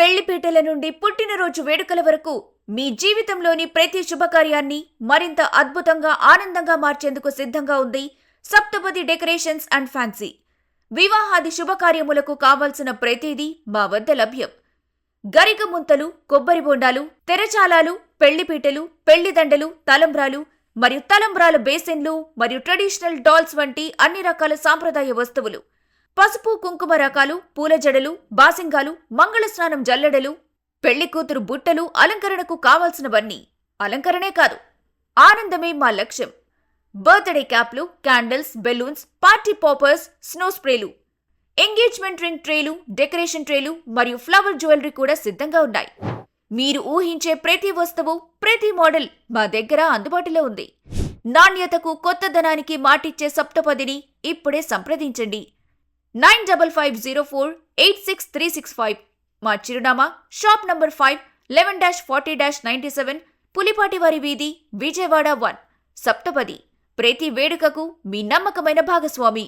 పెళ్లిపీటల నుండి పుట్టినరోజు వేడుకల వరకు మీ జీవితంలోని ప్రతి శుభకార్యాన్ని మరింత అద్భుతంగా ఆనందంగా మార్చేందుకు సిద్ధంగా ఉంది సప్తపది డెకరేషన్స్ అండ్ ఫ్యాన్సీ. వివాహాది శుభకార్యములకు కావలసిన ప్రతిదీ మా వద్ద లభ్యం. గరిక ముంతలు, కొబ్బరి బొండాలు, తెరచాలాలు, పెళ్లిపీటలు, పెళ్లిదండలు, తలంబ్రాలు మరియు తలంబ్రాల బేసిన్లు మరియు ట్రెడిషనల్ డాల్స్ వంటి అన్ని రకాల సాంప్రదాయ వస్తువులు, పసుపు కుంకుమ రకాలు, పూల జడలు, బాసింగాలు, మంగళస్నానం జల్లెడలు, పెళ్లి కూతురు బుట్టలు, అలంకరణకు కావాల్సినవన్నీ. అలంకరణే కాదు, ఆనందమే మా లక్ష్యం. బర్త్డే క్యాప్లు, candles, balloons, party poppers, snow స్ప్రేలు, ఎంగేజ్మెంట్ రింగ్ ట్రేలు, డెకరేషన్ ట్రేలు మరియు ఫ్లవర్ జ్యువెలరీ కూడా సిద్ధంగా ఉన్నాయి. మీరు ఊహించే ప్రతి వస్తువు, ప్రతి మోడల్ మా దగ్గర అందుబాటులో ఉంది. నాణ్యతకు, కొత్తదనానికి మాటిచ్చే సప్తపదిని ఇప్పుడే సంప్రదించండి. 9550486365. మా చిరునామా షాప్ నంబర్ 5, 11-40-97, పులిపాటివారి వీధి, విజయవాడ 1. సప్తపది. ప్రతి వేడుకకు మీ నమ్మకమైన భాగస్వామి.